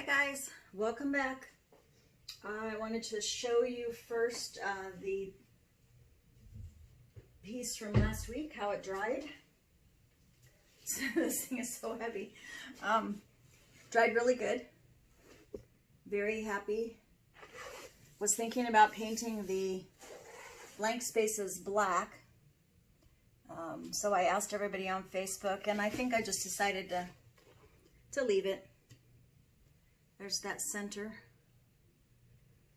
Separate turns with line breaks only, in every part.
Hi guys, welcome back. I wanted to show you first the piece from last week, how it dried. This thing is so heavy. Dried really good. Very happy. Was thinking about painting the blank spaces black. So I asked everybody on Facebook, and I think I just decided to leave it. There's that center.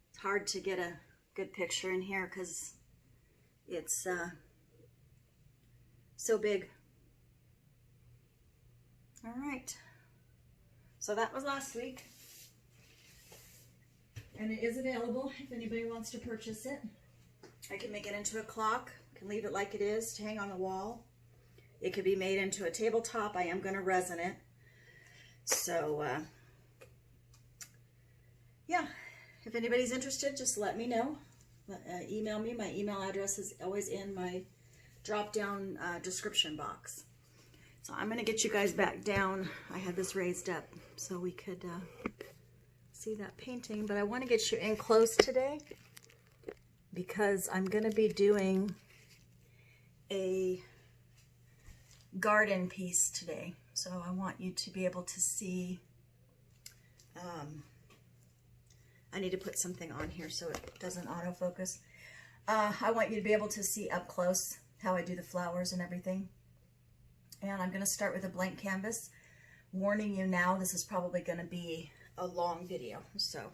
It's hard to get a good picture in here because it's so big. All right. So that was last week. And it is available if anybody wants to purchase it. I can make it into a clock. I can leave it like it is to hang on the wall. It could be made into a tabletop. I am going to resin it. So, yeah, if anybody's interested, just let me know. Email me. My email address is always in my drop-down description box. So I'm going to get you guys back down. I had this raised up so we could see that painting, but I want to get you in close today because I'm going to be doing a garden piece today. So I want you to be able to see, I need to put something on here so it doesn't autofocus. I want you to be able to see up close how I do the flowers and everything. And I'm going to start with a blank canvas. Warning you now, this is probably going to be a long video. So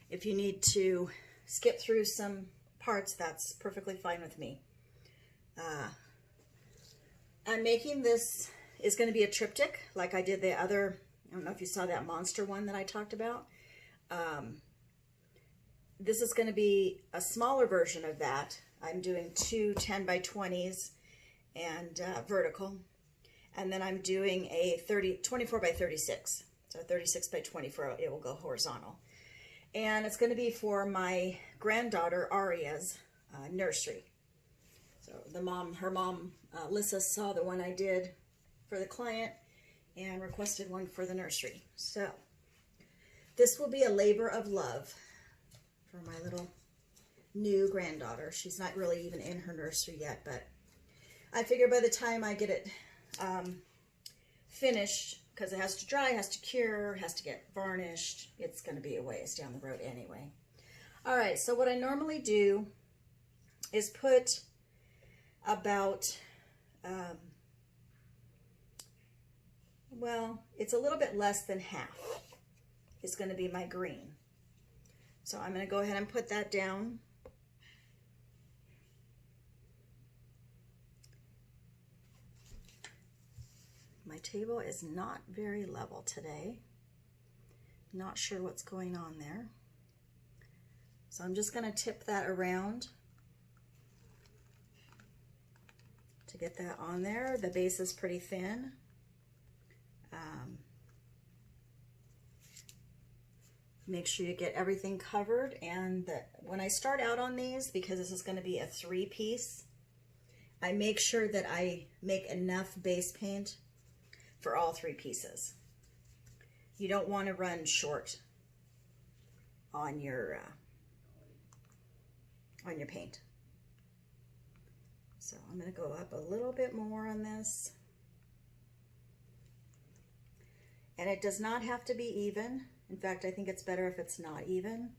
if you need to skip through some parts, that's perfectly fine with me. I'm making this, is going to be a triptych like I did the other, I don't know if you saw that monster one that I talked about. This is going to be a smaller version of that. I'm doing two 10 by 20s and vertical. And then I'm doing a 24 by 36. So 36 by 24, it will go horizontal. And it's going to be for my granddaughter Aria's nursery. So her mom, Lissa, saw the one I did for the client and requested one for the nursery. So this will be a labor of love for my little new granddaughter. She's not really even in her nursery yet, but I figure by the time I get it finished, because it has to dry, has to cure, has to get varnished, it's going to be a ways down the road anyway. All right, so what I normally do is put about, well, it's a little bit less than half is going to be my green. So I'm going to go ahead and put that down. My table is not very level today. Not sure what's going on there. So I'm just going to tip that around to get that on there. The base is pretty thin. Make sure you get everything covered, and when I start out on these, because this is going to be a 3-piece, I make sure that I make enough base paint for all 3 pieces. You don't want to run short on your paint. So I'm going to go up a little bit more on this. And it does not have to be even. In fact, I think it's better if it's not even,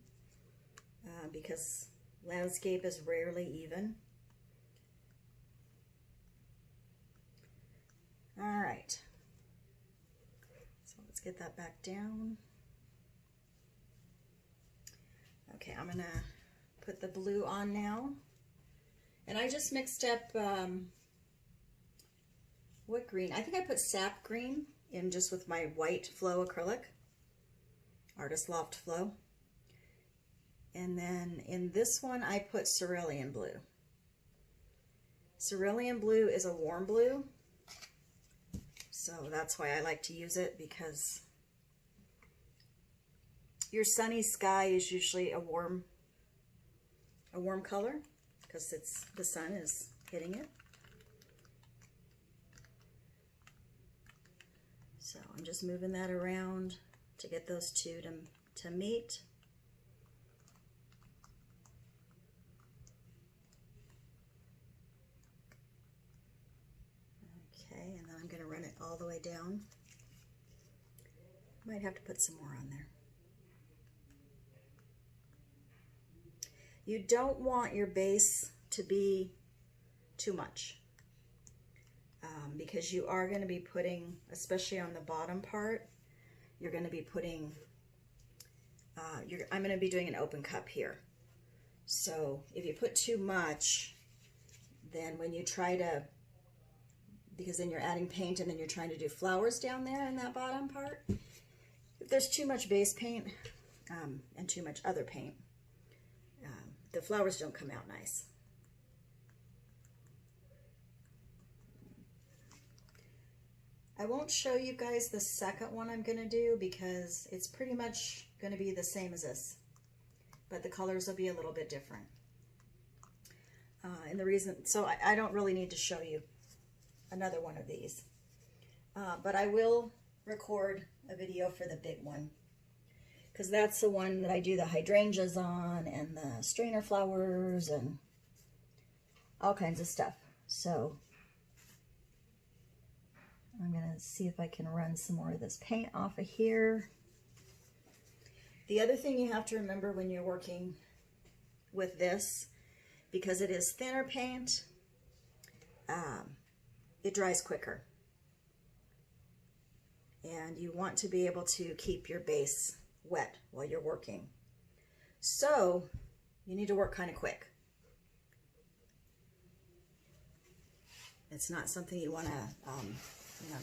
because landscape is rarely even. All right. So let's get that back down. Okay, I'm going to put the blue on now. And I just mixed up, what green? I think I put sap green in just with my white flow acrylic. Artist Loft Flow. And then in this one, I put cerelean blue. Cerelean blue is a warm blue. So that's why I like to use it, because your sunny sky is usually a warm color, because the sun is hitting it. So I'm just moving that around. to get those two to meet. Okay, and then I'm going to run it all the way down. Might have to put some more on there. You don't want your base to be too much because you are going to be putting, especially on the bottom part, you're going to be putting, I'm going to be doing an open cup here. So if you put too much, then when you try to, because then you're adding paint and then you're trying to do flowers down there in that bottom part, if there's too much base paint and too much other paint, the flowers don't come out nice. I won't show you guys the second one I'm going to do because it's pretty much going to be the same as this, but the colors will be a little bit different. And the reason, so I don't really need to show you another one of these, but I will record a video for the big one, because that's the one that I do the hydrangeas on and the strainer flowers and all kinds of stuff. So I'm going to see if I can run some more of this paint off of here. The other thing you have to remember when you're working with this, because it is thinner paint, it dries quicker. And you want to be able to keep your base wet while you're working. So you need to work kind of quick. It's not something you want to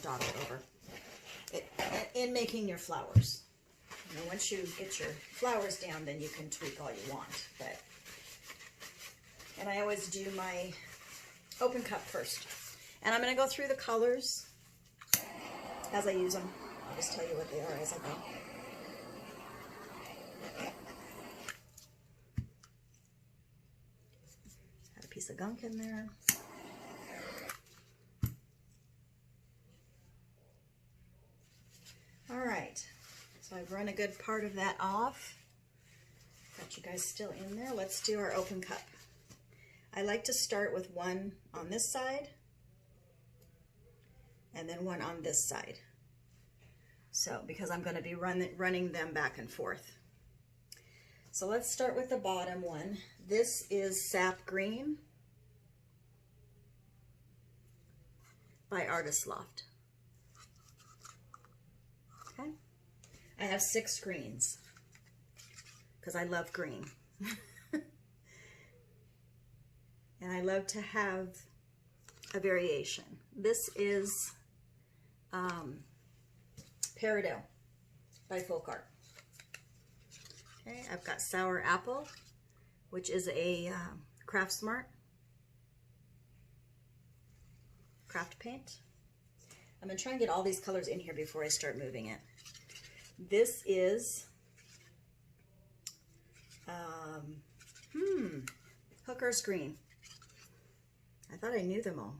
dawdle over in making your flowers. You know, once you get your flowers down, then you can tweak all you want. And I always do my open cup first. And I'm going to go through the colors as I use them. I'll just tell you what they are as I go. Had a piece of gunk in there. All right, so I've run a good part of that off. Got you guys still in there. Let's do our open cup. I like to start with one on this side and then one on this side. So, because I'm going to be running them back and forth. So let's start with the bottom one. This is Sap Green by Artist Loft. Okay. I have 6 greens because I love green. And I love to have a variation. This is Peridot by Folkart. Okay, I've got Sour Apple, which is a Craft Smart craft paint. I'm going to try and get all these colors in here before I start moving it. This is Hooker's Green. I thought I knew them all.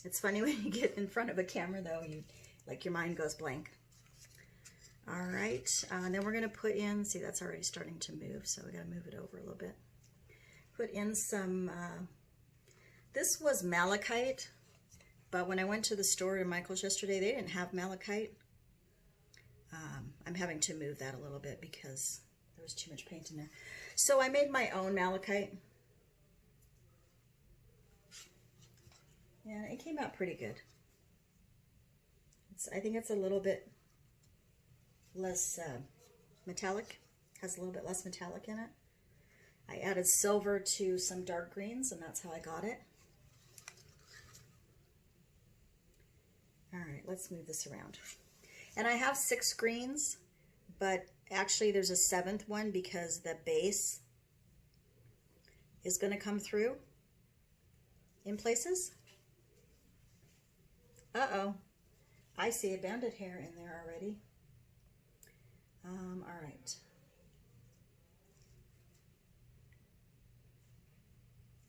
It's funny when you get in front of a camera, though, your mind goes blank. All right, and then we're going to put in, see, that's already starting to move, so we got to move it over a little bit. Put in some, this was Malakite, but when I went to the store in Michael's yesterday, they didn't have Malakite. I'm having to move that a little bit because there was too much paint in there. So I made my own Malakite. And it came out pretty good. I think it's a little bit less metallic, has a little bit less metallic in it. I added silver to some dark greens, and that's how I got it. All right, let's move this around. And I have 6 greens, but actually there's a 7th one because the base is going to come through in places. Uh-oh, I see a banded hair in there already. All right.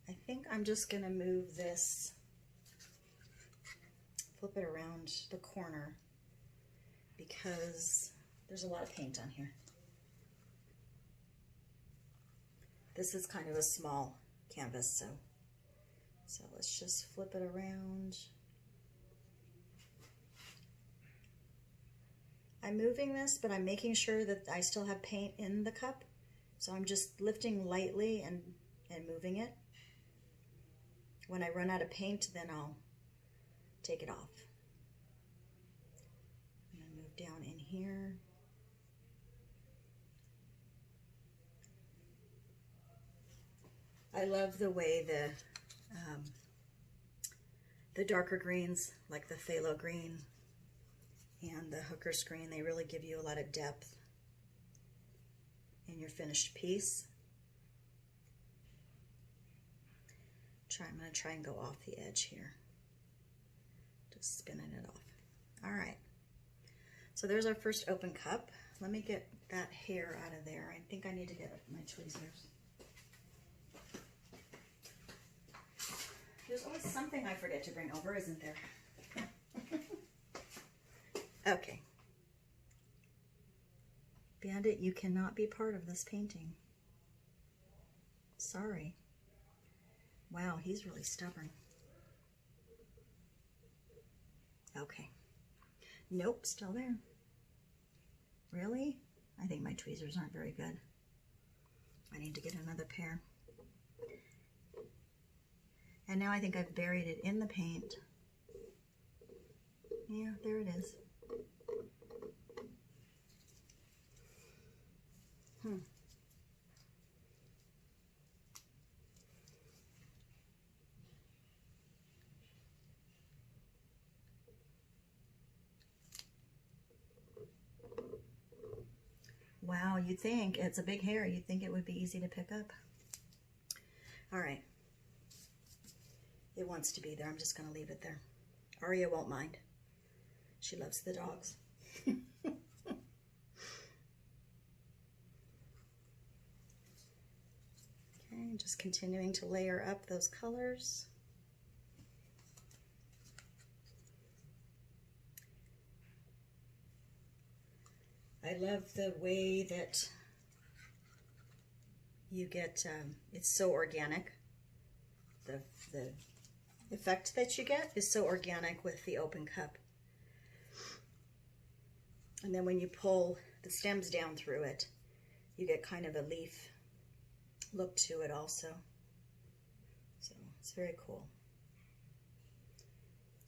I think I'm just going to move this, flip it around the corner. because there's a lot of paint on here. This is kind of a small canvas, so let's just flip it around. I'm moving this, but I'm making sure that I still have paint in the cup. So I'm just lifting lightly and moving it. When I run out of paint, then I'll take it off. And then move down in here. I love the way the darker greens, like the phthalo green and the hooker's green, they really give you a lot of depth in your finished piece. I'm going to try and go off the edge here. Just spinning it off. All right. So there's our first open cup. Let me get that hair out of there. I think I need to get my tweezers. There's always something I forget to bring over, isn't there? Okay. Bandit, you cannot be part of this painting. Sorry. Wow, he's really stubborn. Okay. Nope, still there. Really? I think my tweezers aren't very good. I need to get another pair. And now I think I've buried it in the paint. Yeah, there it is. Wow, you'd think it's a big hair. You'd think it would be easy to pick up. All right. It wants to be there. I'm just going to leave it there. Aria won't mind. She loves the dogs. Okay, just continuing to layer up those colors. I love the way that you get, it's so organic. The effect that you get is so organic with the open cup. And then when you pull the stems down through it, you get kind of a leaf look to it also. So it's very cool.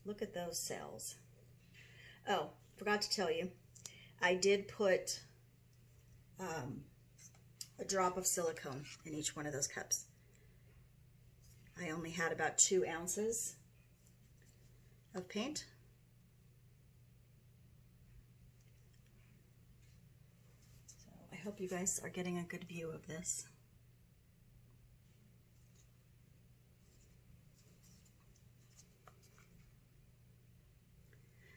Look at those cells. Oh, forgot to tell you, I did put a drop of silicone in each one of those cups. I only had about 2 ounces of paint. So I hope you guys are getting a good view of this.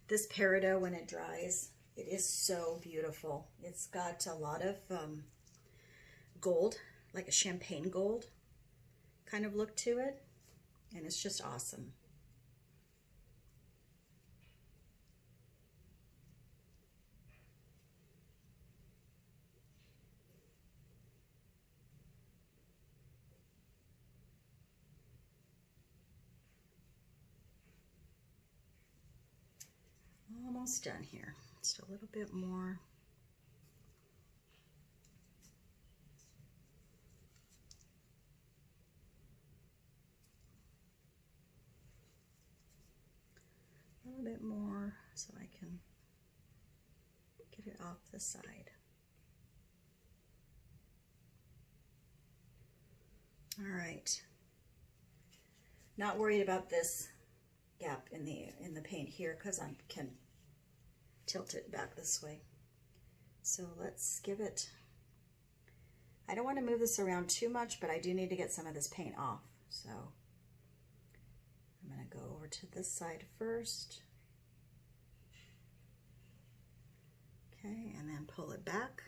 This Peridot, when it dries, it is so beautiful. It's got a lot of gold, like a champagne gold kind of look to it, and it's just awesome. Almost done here. Just a little bit more. A little bit more so I can get it off the side. All right. Not worried about this gap in the paint here because I can tilt it back this way. So let's give it, I don't want to move this around too much, but I do need to get some of this paint off. So I'm going to go over to this side first. Okay, and then pull it back.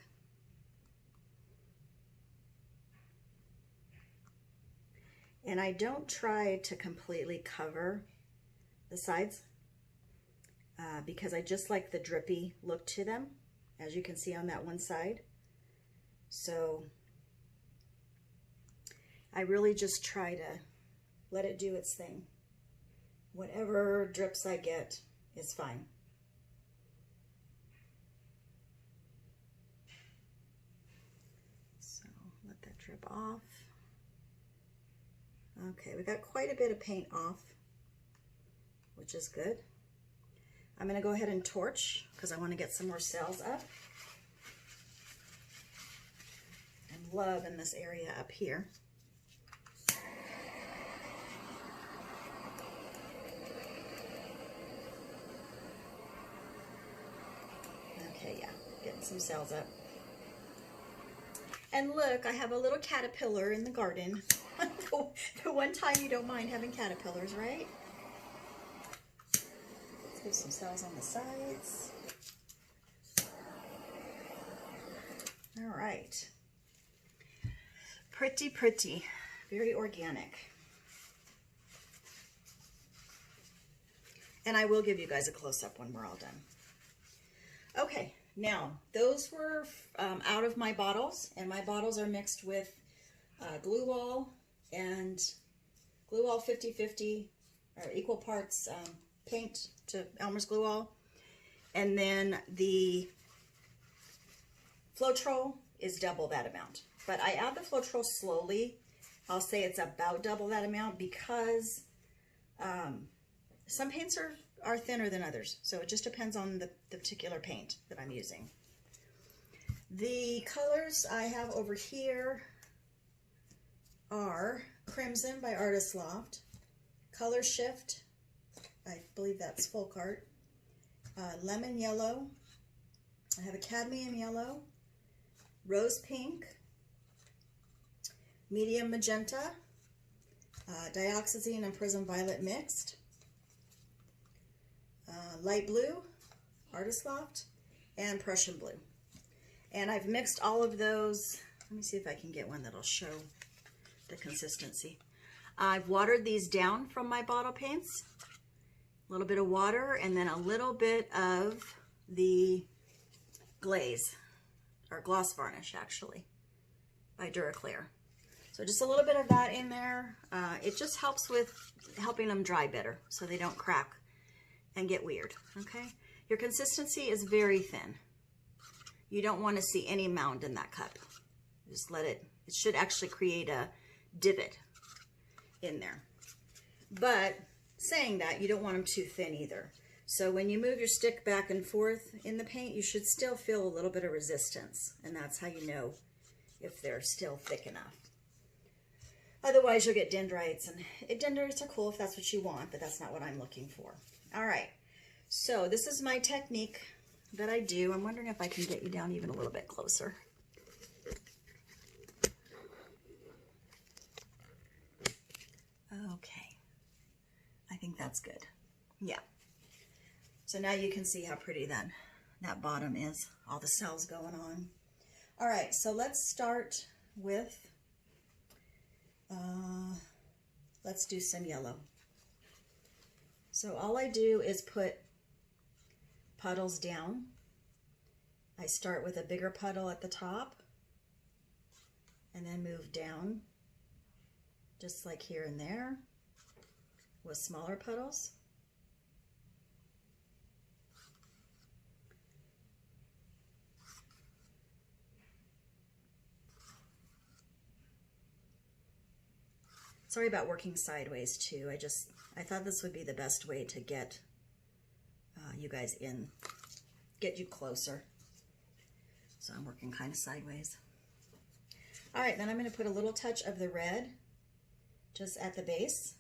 And I don't try to completely cover the sides. because I just like the drippy look to them, as you can see on that one side. So I really just try to let it do its thing. Whatever drips I get is fine. So let that drip off. Okay, we got quite a bit of paint off, which is good. I'm going to go ahead and torch because I want to get some more cells up. I'm loving this area up here. Okay, yeah, getting some cells up. And look, I have a little caterpillar in the garden. The one time you don't mind having caterpillars, right? Let's give some cells on the sides. All right. Pretty, pretty. Very organic. And I will give you guys a close-up when we're all done. Okay, now those were out of my bottles, and my bottles are mixed with glue wall and glue wall 50-50, or equal parts paint to Elmer's glue wall. And then the Floetrol is double that amount. But I add the Floetrol slowly. I'll say it's about double that amount because some paints are thinner than others. So it just depends on the particular paint that I'm using. The colors I have over here are Crimson by Artist Loft, Colorshift, I believe that's Folkart, Lemon Yellow, I have a Cadmium Yellow, Rose Pink, Medium Magenta, Dioxazine and Prism Violet mixed, Light Blue, Artist Loft, and Prussian Blue. And I've mixed all of those. Let me see if I can get one that'll show the consistency. I've watered these down from my bottle paints. A little bit of water and then a little bit of the glaze, or gloss varnish actually, by Duraclear. So just a little bit of that in there. It just helps with helping them dry better so they don't crack and get weird, okay? Your consistency is very thin. You don't want to see any mound in that cup. Just let it should actually create a divot in there. But saying that, you don't want them too thin either. So when you move your stick back and forth in the paint, you should still feel a little bit of resistance, and that's how you know if they're still thick enough. Otherwise, you'll get dendrites, and dendrites are cool if that's what you want, but that's not what I'm looking for. All right, so this is my technique that I do. I'm wondering if I can get you down even a little bit closer. Okay, I think that's good. Yeah. So now you can see how pretty that bottom is, all the cells going on. All right, so let's start with, let's do some yellow. So all I do is put puddles down. I start with a bigger puddle at the top and then move down, just like here and there, with smaller puddles. Sorry about working sideways too. I thought this would be the best way to get you guys in, get you closer. So I'm working kind of sideways. All right, then I'm going to put a little touch of the red just at the base.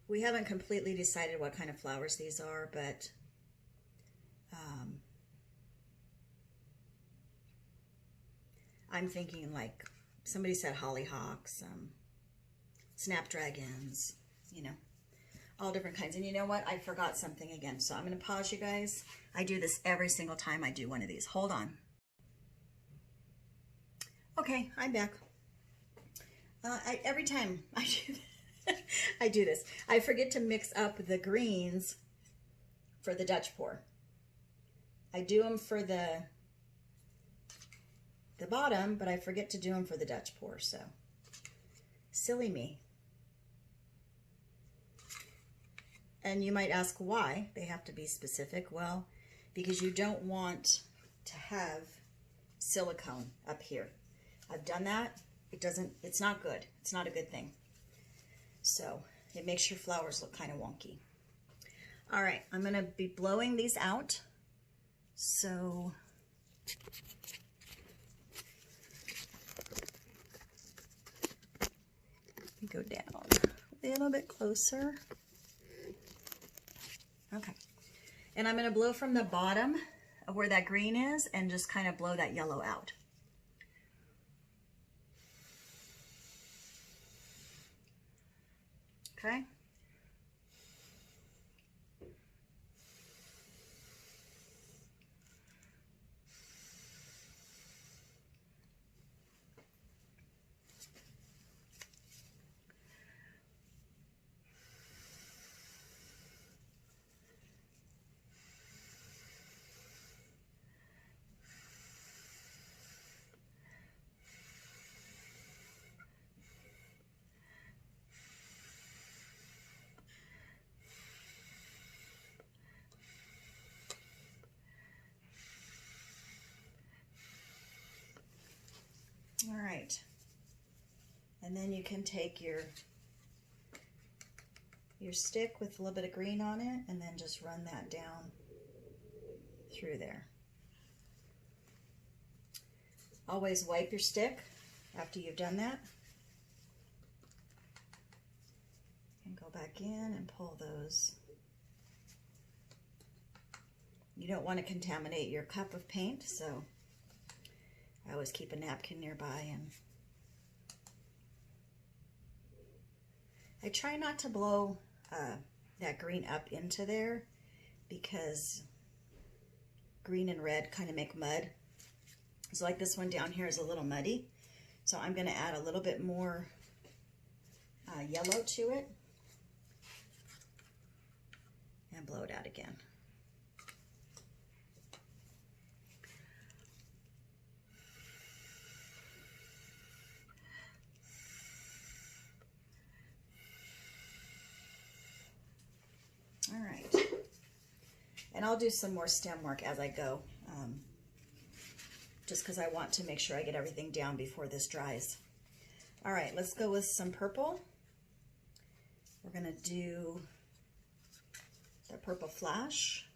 We haven't completely decided what kind of flowers these are, but I'm thinking, like somebody said, hollyhocks, snapdragons, you know, all different kinds. And you know what? I forgot something again. So I'm going to pause you guys. I do this every single time I do one of these. Hold on. Okay, I'm back. Every time I do this, I forget to mix up the greens for the Dutch pour. I do them for the bottom, but I forget to do them for the Dutch pour, so silly me. And you might ask why they have to be specific. Well, because you don't want to have silicone up here. I've done that. It's not good. It's not a good thing. So it makes your flowers look kind of wonky. All right, I'm gonna be blowing these out. So go down a little bit closer. Okay, and I'm going to blow from the bottom of where that green is and just kind of blow that yellow out. Okay. All right, and then you can take your stick with a little bit of green on it and then just run that down through there. Always wipe your stick after you've done that. And go back in and pull those. You don't want to contaminate your cup of paint, so I always keep a napkin nearby, and I try not to blow that green up into there because green and red kind of make mud. So like this one down here is a little muddy, so I'm going to add a little bit more yellow to it and blow it out again. All right, and I'll do some more stem work as I go, just because I want to make sure I get everything down before this dries. All right, let's go with some purple. We're gonna do the purple flash.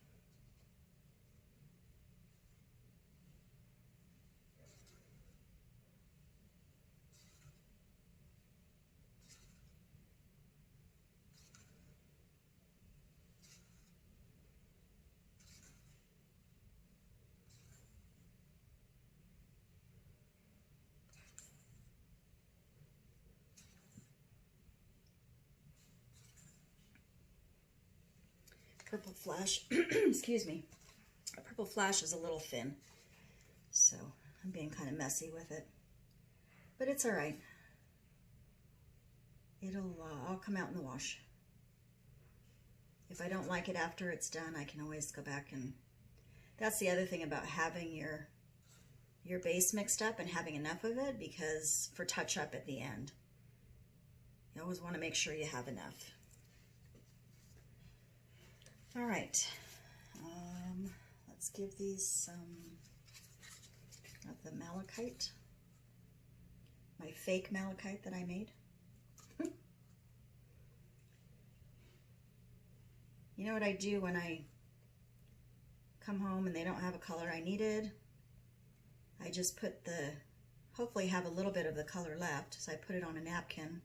Purple flash, excuse me, a purple flash is a little thin, so I'm being kind of messy with it, but it's all right. It'll all come out in the wash. If I don't like it after it's done, I can always go back, and that's the other thing about having your base mixed up and having enough of it, because for touch up at the end, you always want to make sure you have enough. All right, let's give these some of the malachite, my fake malachite that I made. You know what I do when I come home and they don't have a color I needed? I just put hopefully have a little bit of the color left, so I put it on a napkin,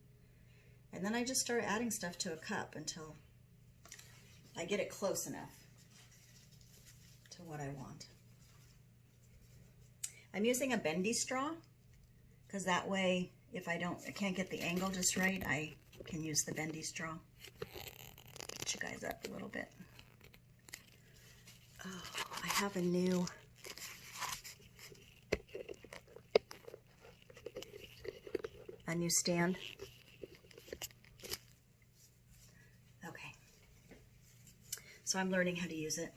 and then I just start adding stuff to a cup until I get it close enough to what I want. I'm using a bendy straw because that way, if I can't get the angle just right, I can use the bendy straw. Get you guys up a little bit. Oh, I have a new a new stand. Okay. So I'm learning how to use it.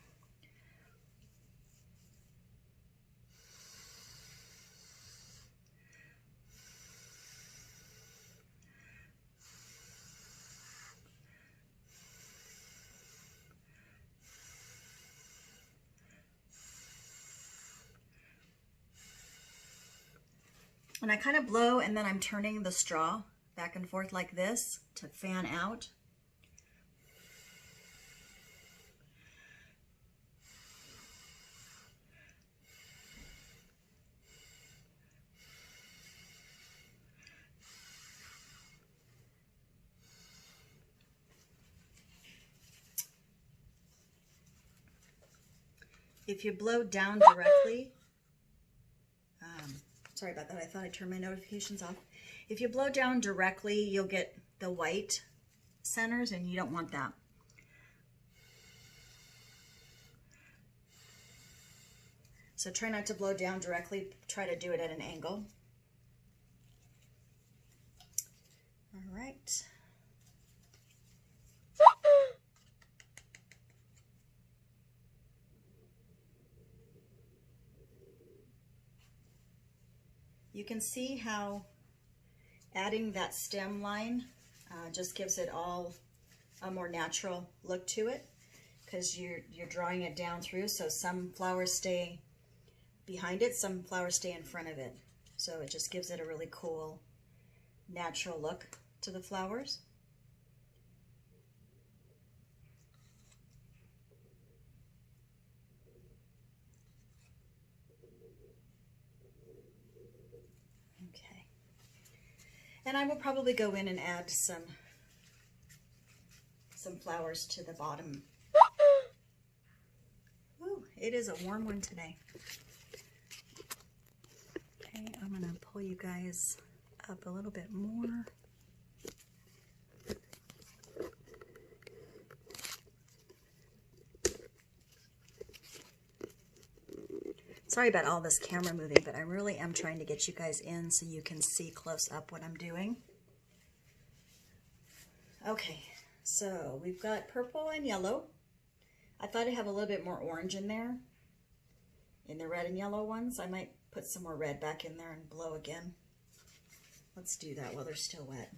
And I kind of blow, and then I'm turning the straw back and forth like this to fan out. If you blow down directly, sorry about that, I thought I turned my notifications off. If you blow down directly, you'll get the white centers, and you don't want that. So try not to blow down directly, try to do it at an angle. All right. You can see how adding that stem line just gives it all a more natural look to it, because you're drawing it down through, so some flowers stay behind it, some flowers stay in front of it. So it just gives it a really cool, natural look to the flowers. Okay. And I will probably go in and add some flowers to the bottom. Ooh, it is a warm one today. Okay, I'm gonna pull you guys up a little bit more. Sorry about all this camera moving, but I really am trying to get you guys in so you can see close up what I'm doing. Okay, so we've got purple and yellow. I thought I'd have a little bit more orange in there. In the red and yellow ones, I might put some more red back in there and blow again. Let's do that while they're still wet.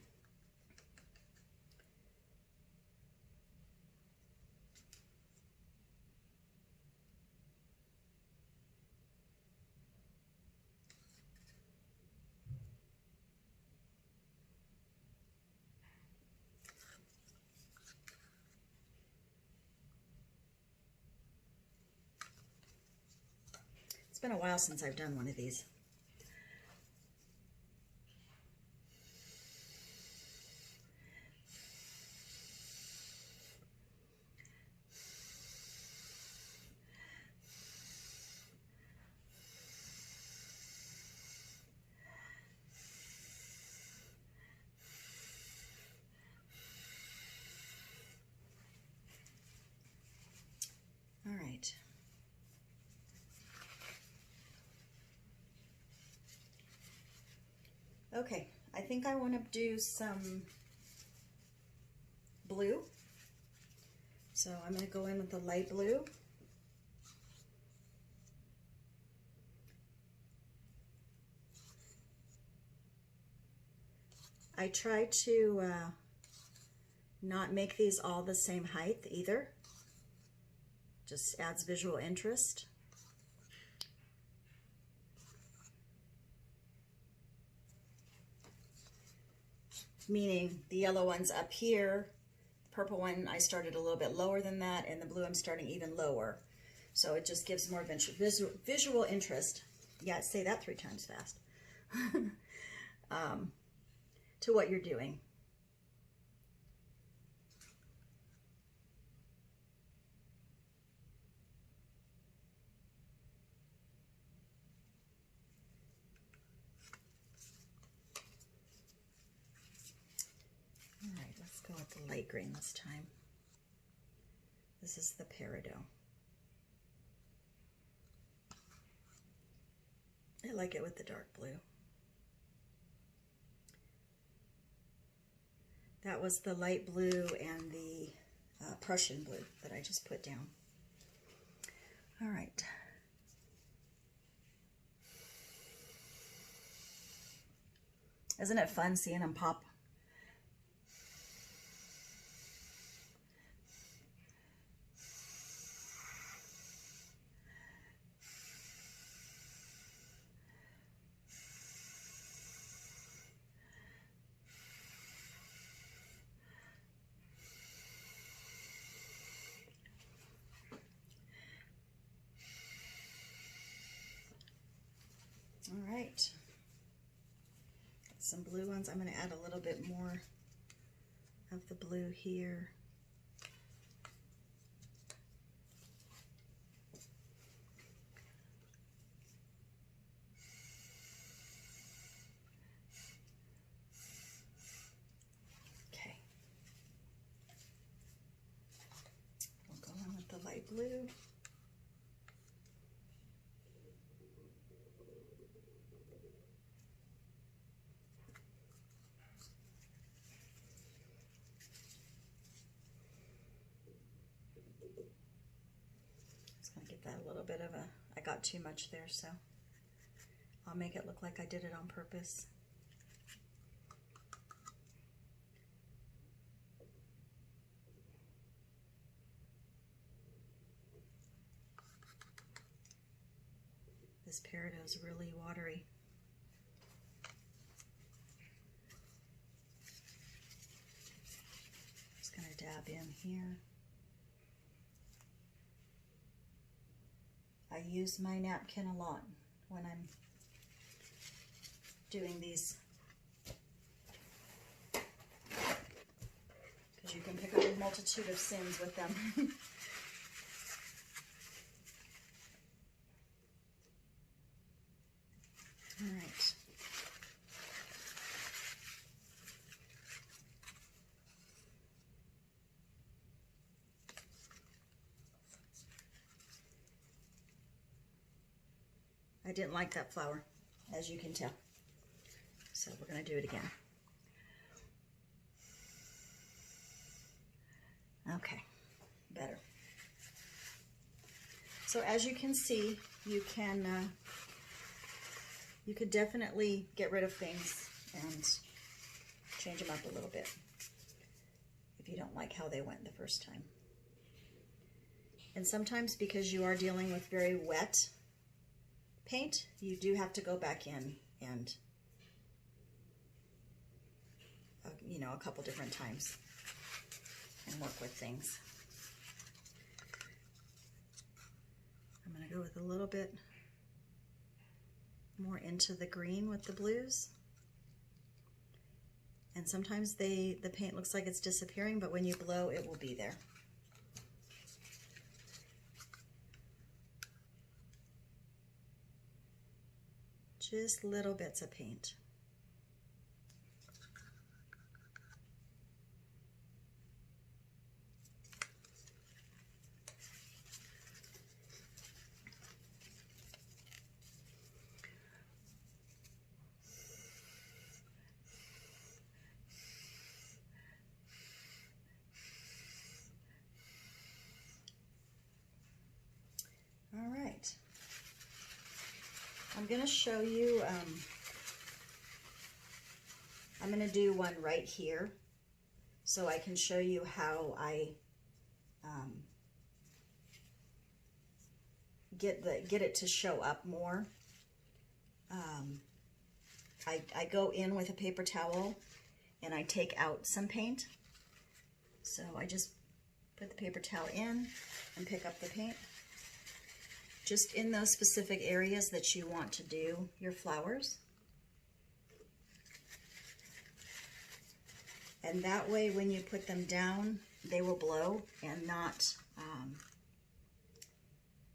It's been a while since I've done one of these. All right. Okay, I think I want to do some blue. So I'm going to go in with the light blue. I try to not make these all the same height either. Just adds visual interest. Meaning the yellow one's up here, purple one I started a little bit lower than that, and the blue I'm starting even lower. So it just gives more visual interest. Yeah, say that 3 times fast. To what you're doing. Go with the light green this time. This is the Peridot. I like it with the dark blue. That was the light blue and the Prussian blue that I just put down. All right. Isn't it fun seeing them pop? All right. Some blue ones. I'm going to add a little bit more of the blue here. Okay. We'll go in with the light blue. That a little bit of a, I got too much there, so I'll make it look like I did it on purpose. This Peridot is really watery. Just gonna dab in here. I use my napkin a lot when I'm doing these, because you can pick up a multitude of sins with them. All right. I didn't like that flower, as you can tell. So we're going to do it again. Okay, better. So as you can see, you could definitely get rid of things and change them up a little bit if you don't like how they went the first time. And sometimes, because you are dealing with very wet paint, you do have to go back in and you know, a couple different times and work with things. I'm going to go with a little bit more into the green with the blues. And sometimes the paint looks like it's disappearing, but when you blow, it will be there. Just little bits of paint. All right. I'm going to show you, I'm going to do one right here so I can show you how I get it to show up more. I go in with a paper towel and I take out some paint. So I just put the paper towel in and pick up the paint. Just in those specific areas that you want to do your flowers. And that way, when you put them down, they will blow and not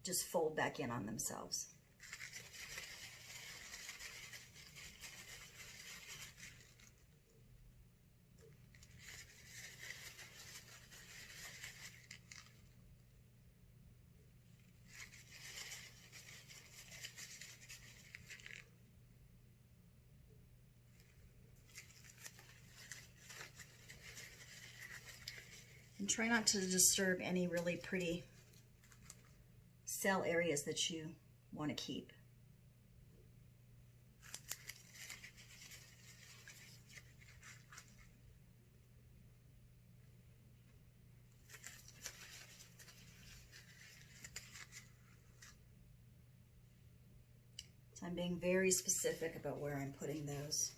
just fold back in on themselves. try not to disturb any really pretty cell areas that you want to keep. So I'm being very specific about where I'm putting those.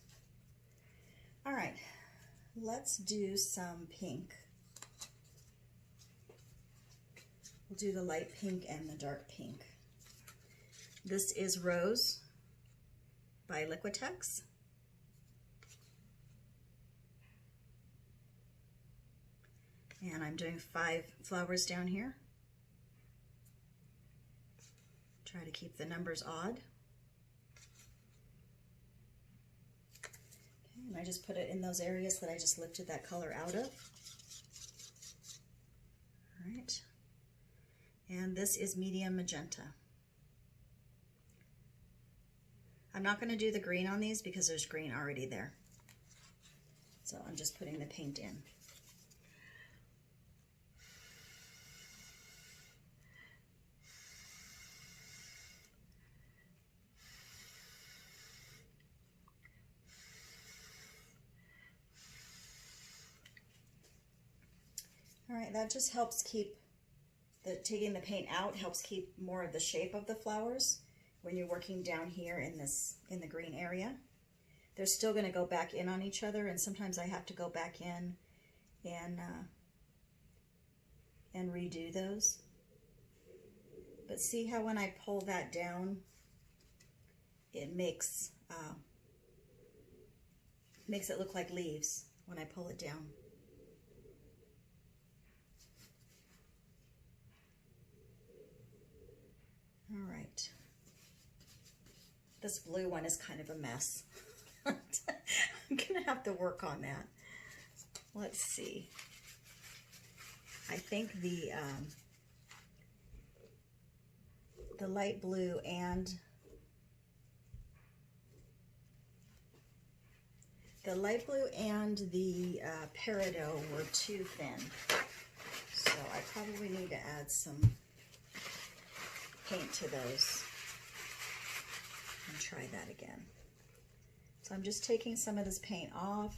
All right, let's do some pink. We'll do the light pink and the dark pink. This is Rose by Liquitex. And I'm doing 5 flowers down here. Try to keep the numbers odd. Okay, and I just put it in those areas that I just lifted that color out of. All right. And this is medium magenta. I'm not going to do the green on these because there's green already there. So I'm just putting the paint in. All right, that just helps keep taking the paint out helps keep more of the shape of the flowers when you're working down here in the green area. They're still going to go back in on each other, and sometimes I have to go back in and redo those. But see how when I pull that down, it makes it look like leaves when I pull it down. All right. This blue one is kind of a mess. I'm gonna have to work on that. Let's see. I think the light blue and the Peridot were too thin. So I probably need to add some paint to those and try that again. So I'm just taking some of this paint off.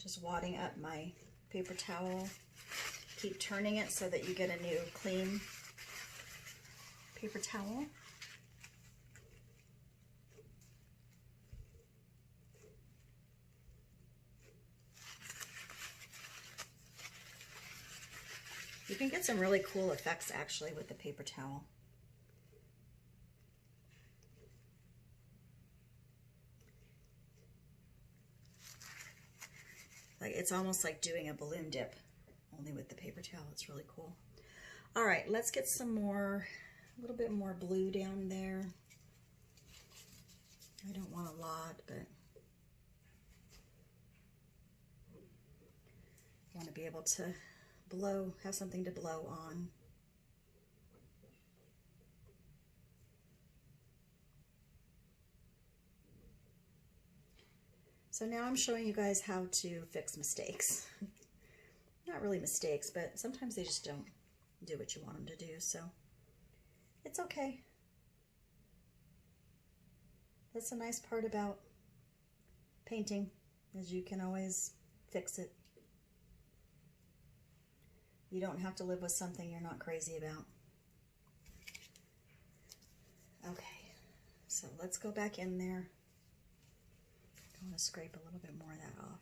Just wadding up my paper towel. Keep turning it so that you get a new clean paper towel. You can get some really cool effects actually with the paper towel. Like it's almost like doing a balloon dip, only with the paper towel. It's really cool. All right, let's get some more, a little bit more blue down there. I don't want a lot, but I want to be able to blow, have something to blow on. So now I'm showing you guys how to fix mistakes. Not really mistakes, but sometimes they just don't do what you want them to do, so it's okay. That's the nice part about painting, is you can always fix it. You don't have to live with something you're not crazy about. Okay, so let's go back in there. I want to scrape a little bit more of that off.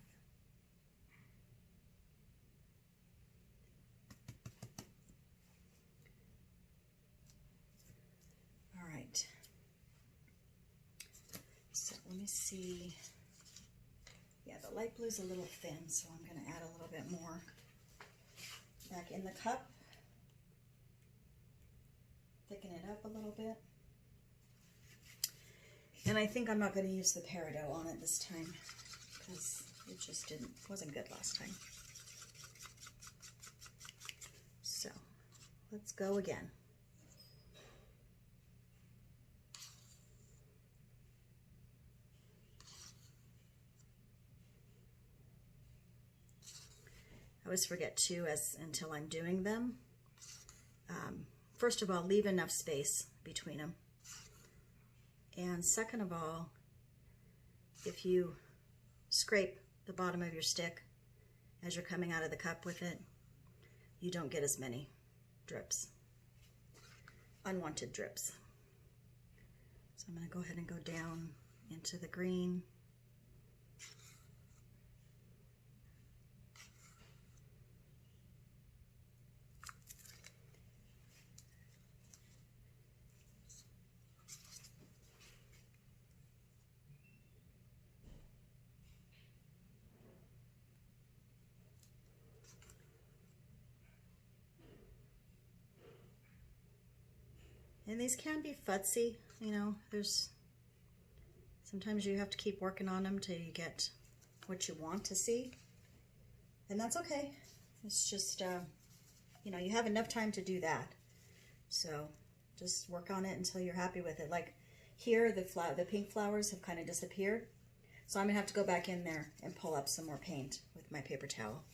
All right. So let me see. Yeah, the light blue is a little thin, so I'm going to add a little bit more back in the cup. Thicken it up a little bit. And I think I'm not going to use the Peridot on it this time because it just wasn't good last time. go again. I always forget too, until I'm doing them. First of all, leave enough space between them. And second of all, if you scrape the bottom of your stick as you're coming out of the cup with it, you don't get as many drips, unwanted drips. So I'm going to go ahead and go down into the green. And these can be futzy, you know, sometimes you have to keep working on them till you get what you want to see. And that's okay. It's just, you know, you have enough time to do that. So just work on it until you're happy with it. Like here, the pink flowers have kind of disappeared. So I'm gonna have to go back in there and pull up some more paint with my paper towel.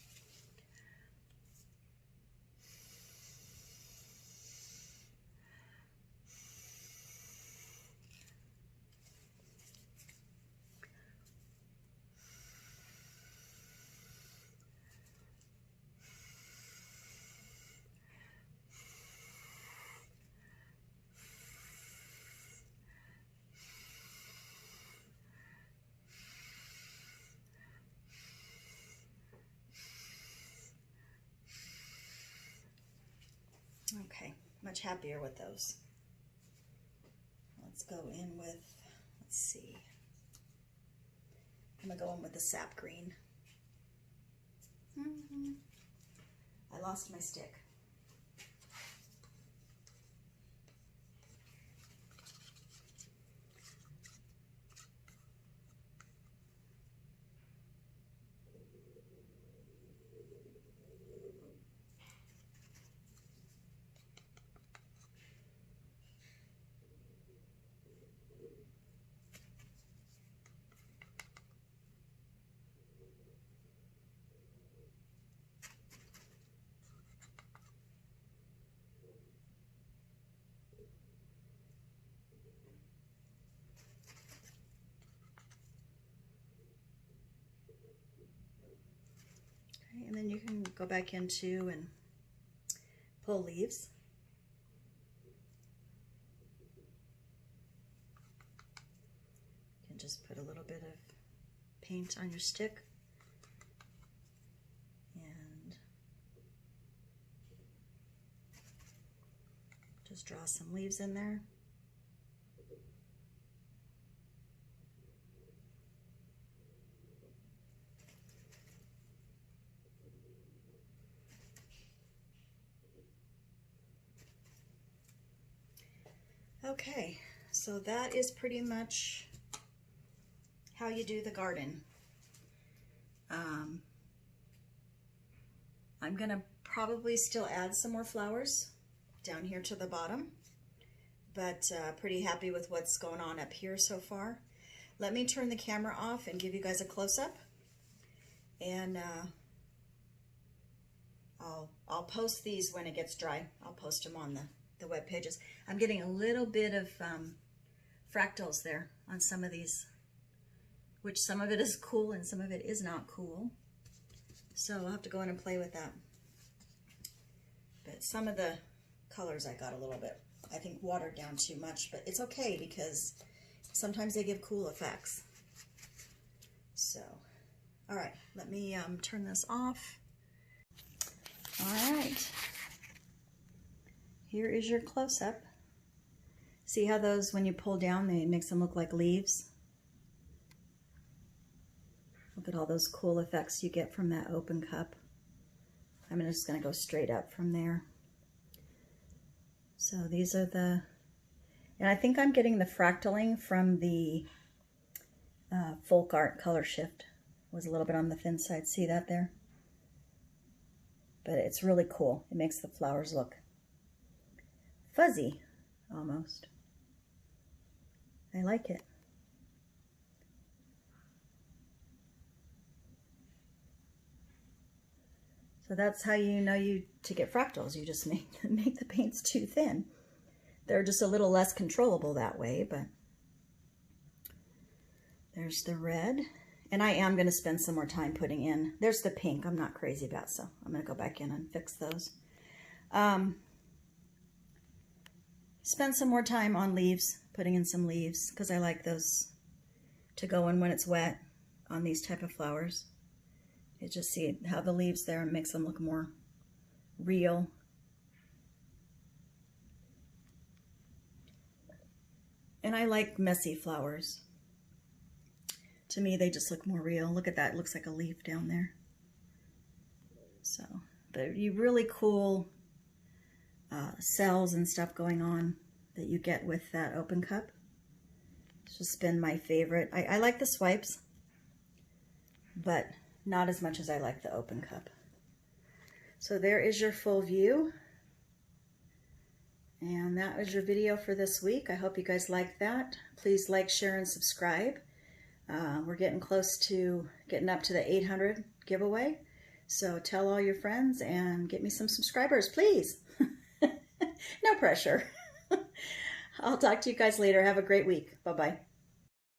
Okay, much happier with those. Let's go in with, let's see. I'm gonna go in with the sap green. I lost my stick. And then you can go back into and pull leaves. You can just put a little bit of paint on your stick and just draw some leaves in there. Okay, so that is pretty much how you do the garden. I'm gonna probably still add some more flowers down here to the bottom, but pretty happy with what's going on up here so far. Let me turn the camera off and give you guys a close-up, and I'll post these when it gets dry. I'll post them on the web pages. I'm getting a little bit of fractals there on some of these, which some of it is cool and some of it is not cool. So I'll have to go in and play with that. But some of the colors I got a little bit, I think, watered down too much, but it's okay because sometimes they give cool effects. So, all right, let me turn this off. All right. Here is your close-up. See how those, when you pull down, it makes them look like leaves? Look at all those cool effects you get from that open cup. I'm just going to go straight up from there. So these are the, and I think I'm getting the fractaling from the Folkart color shift. It was a little bit on the thin side. See that there? But it's really cool. It makes the flowers look fuzzy almost. I like it. So that's how you know to get fractals. You just make the paints too thin. They're just a little less controllable that way, but there's the red. And I am going to spend some more time putting in. There's the pink I'm not crazy about, so I'm going to go back in and fix those. Spend some more time on leaves, putting in some leaves, because I like those to go in when it's wet on these type of flowers. You just see how the leaves there makes them look more real. And I like messy flowers. To me, they just look more real. Look at that, it looks like a leaf down there. So, but you really cool cells and stuff going on that you get with that open cup. It's just been my favorite. I like the swipes, but not as much as I like the open cup. So there is your full view. And that was your video for this week. I hope you guys liked that. Please like, share, and subscribe. We're getting close to getting up to the 800 giveaway. So tell all your friends and get me some subscribers, please. No pressure. I'll talk to you guys later. Have a great week. Bye-bye.